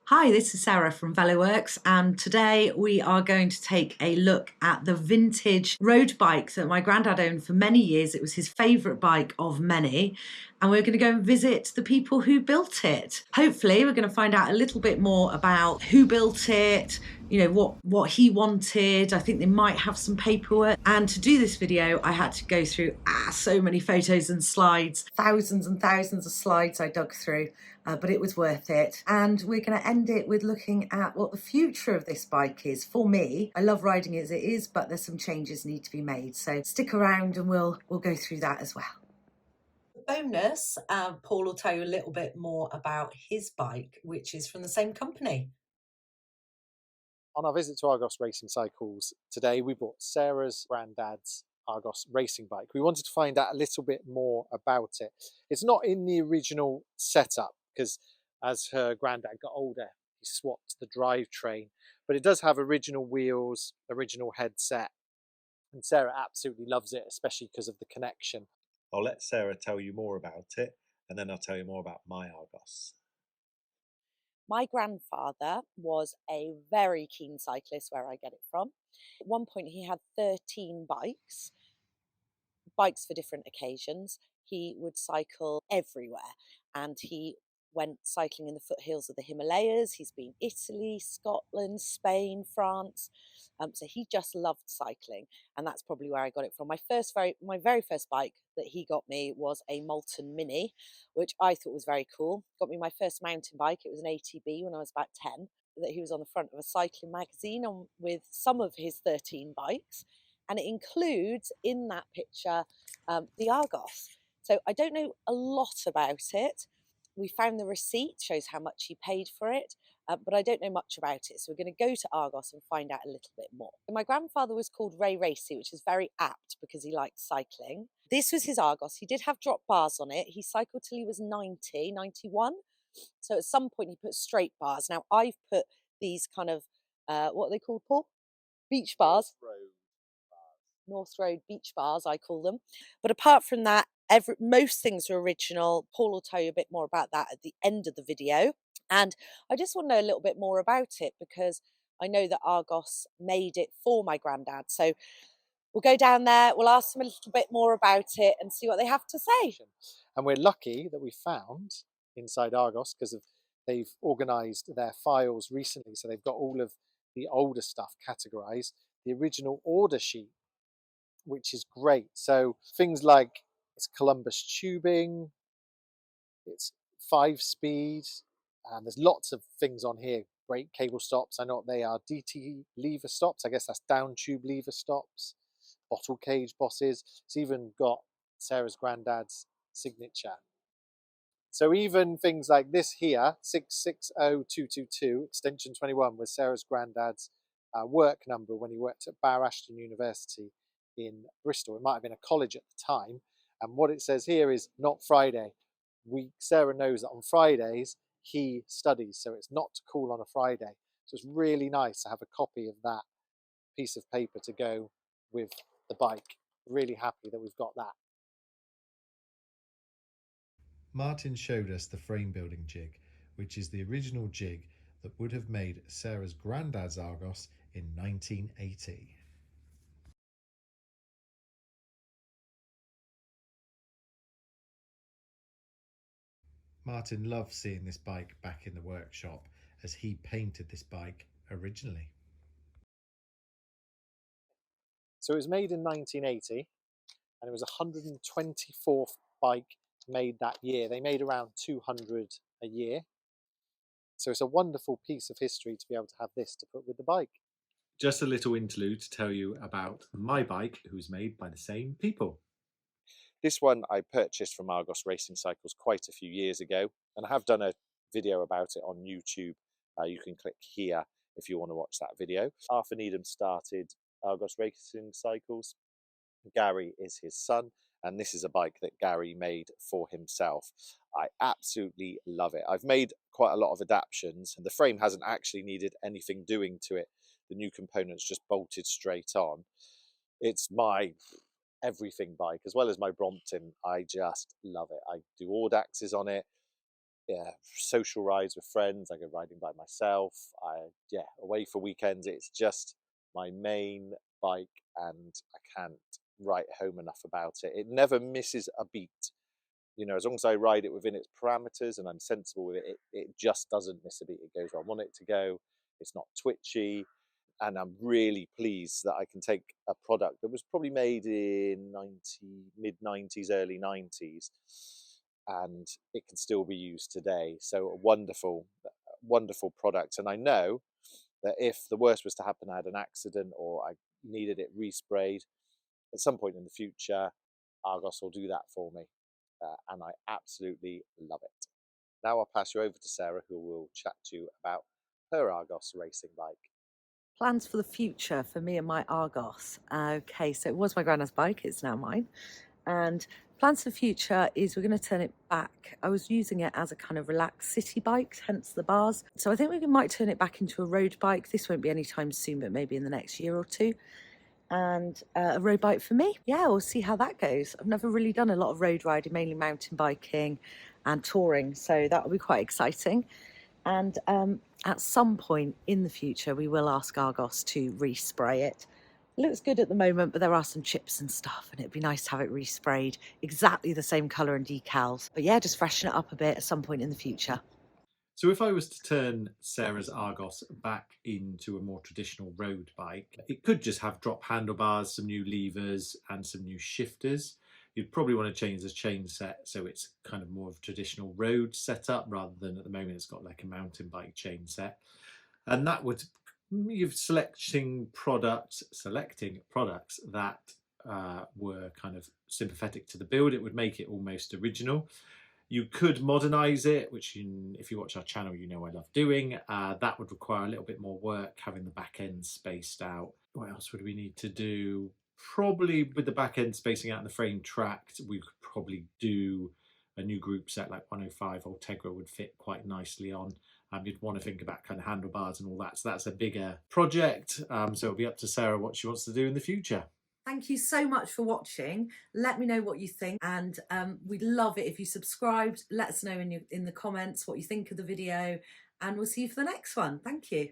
Hi, this is Sarah from Velo Works, and today we are going to take a look at the vintage road bike that my granddad owned for many years. It was his favourite bike of many, and we're going to go and visit the people who built it. Hopefully, we're going to find out a little bit more about who built it, you know, what he wanted. I think they might have some paperwork. And to do this video, I had to go through so many photos and slides, thousands and thousands of slides I dug through. But it was worth it. And we're going to end it with looking at what the future of this bike is. For me, I love riding it as it is, but there's some changes need to be made. So stick around and we'll go through that as well. Bonus, Paul will tell you a little bit more about his bike, which is from the same company. On our visit to Argos Racing Cycles today, we bought Sarah's granddad's Argos racing bike. We wanted to find out a little bit more about it. It's not in the original setup because as her granddad got older, he swapped the drivetrain, but it does have original wheels, original headset, and Sarah absolutely loves it, especially because of the connection. I'll let Sarah tell you more about it, and then I'll tell you more about my Argos. My grandfather was a very keen cyclist, where I get it from. At one point, he had 13 bikes for different occasions. He would cycle everywhere, and he went cycling in the foothills of the Himalayas. He's been Italy, Scotland, Spain, France. So he just loved cycling, and that's probably where I got it from. My very first bike that he got me was a Molten Mini, which I thought was very cool. Got me my first mountain bike. It was an ATB when I was about 10. That he was on the front of a cycling magazine with some of his 13 bikes, and it includes in that picture the Argos. So I don't know a lot about it. We found the receipt, shows how much he paid for it, but I don't know much about it. So we're going to go to Argos and find out a little bit more. My grandfather was called Ray Racy, which is very apt because he liked cycling. This was his Argos. He did have drop bars on it. He cycled till he was 91. So at some point he put straight bars. Now I've put these kind of, what are they called, Paul? Beach bars. North Road beach bars, I call them. But apart from that, most things are original. Paul will tell you a bit more about that at the end of the video. And I just want to know a little bit more about it because I know that Argos made it for my granddad. So we'll go down there, we'll ask them a little bit more about it and see what they have to say. And we're lucky that we found inside Argos because they've organised their files recently. So they've got all of the older stuff categorised, the original order sheet, which is great. So things like it's Columbus tubing, it's 5-speed, and there's lots of things on here. Brake cable stops, I know what they are. DT lever stops, I guess that's down tube lever stops. Bottle cage bosses. It's even got Sarah's granddad's signature. So even things like this here, 660222, extension 21, was Sarah's granddad's work number when he worked at Bower Ashton University in Bristol. It might have been a college at the time. And what it says here is not Friday. Sarah knows that on Fridays he studies, so it's not to call on a Friday. So it's really nice to have a copy of that piece of paper to go with the bike. Really happy that we've got that. Martin showed us the frame building jig, which is the original jig that would have made Sarah's granddad's Argos in 1980. Martin loved seeing this bike back in the workshop as he painted this bike originally. So it was made in 1980 and it was 124th bike made that year. They made around 200 a year. So it's a wonderful piece of history to be able to have this to put with the bike. Just a little interlude to tell you about my bike, who's made by the same people. This one I purchased from Argos Racing Cycles quite a few years ago, and I have done a video about it on YouTube. You can click here if you want to watch that video. Arthur Needham started Argos Racing Cycles. Gary is his son, and this is a bike that Gary made for himself. I absolutely love it. I've made quite a lot of adaptations, and the frame hasn't actually needed anything doing to it. The new components just bolted straight on. It's my everything bike, as well as my Brompton. I just love it. I do Audaxes on it. social rides with friends. I go riding by myself. Away for weekends. It's just my main bike, and I can't write home enough about it. It never misses a beat. You know, as long as I ride it within its parameters and I'm sensible with it, it just doesn't miss a beat. It goes where I want it to go. It's not twitchy. And I'm really pleased that I can take a product that was probably made in mid-90s, early 90s, and it can still be used today. So a wonderful, wonderful product. And I know that if the worst was to happen, I had an accident or I needed it resprayed, at some point in the future, Argos will do that for me. And I absolutely love it. Now I'll pass you over to Sarah, who will chat to you about her Argos racing bike. Plans for the future for me and my Argos. Okay, so it was my granddad's bike, it's now mine. And plans for the future is we're going to turn it back. I was using it as a kind of relaxed city bike, hence the bars. So I think we might turn it back into a road bike. This won't be anytime soon, but maybe in the next year or two. And a road bike for me. Yeah, we'll see how that goes. I've never really done a lot of road riding, mainly mountain biking and touring. So that will be quite exciting. And at some point in the future, we will ask Argos to respray it. It looks good at the moment, but there are some chips and stuff, and it'd be nice to have it resprayed exactly the same colour and decals. But yeah, just freshen it up a bit at some point in the future. So if I was to turn Sarah's Argos back into a more traditional road bike, it could just have drop handlebars, some new levers and some new shifters. You'd probably want to change the chain set so it's kind of more of a traditional road setup rather than at the moment it's got like a mountain bike chain set. And that would, you're selecting products that were kind of sympathetic to the build. It would make it almost original. You could modernise it, which if you watch our channel, you know I love doing. That would require a little bit more work, having the back end spaced out. What else would we need to do? Probably with the back end spacing out and the frame tracked, we could probably do a new group set like 105 Ultegra would fit quite nicely on. You'd want to think about kind of handlebars and all that. So that's a bigger project. So it'll be up to Sarah what she wants to do in the future. Thank you so much for watching. Let me know what you think, and we'd love it if you subscribed. Let us know in the comments what you think of the video, and we'll see you for the next one. Thank you.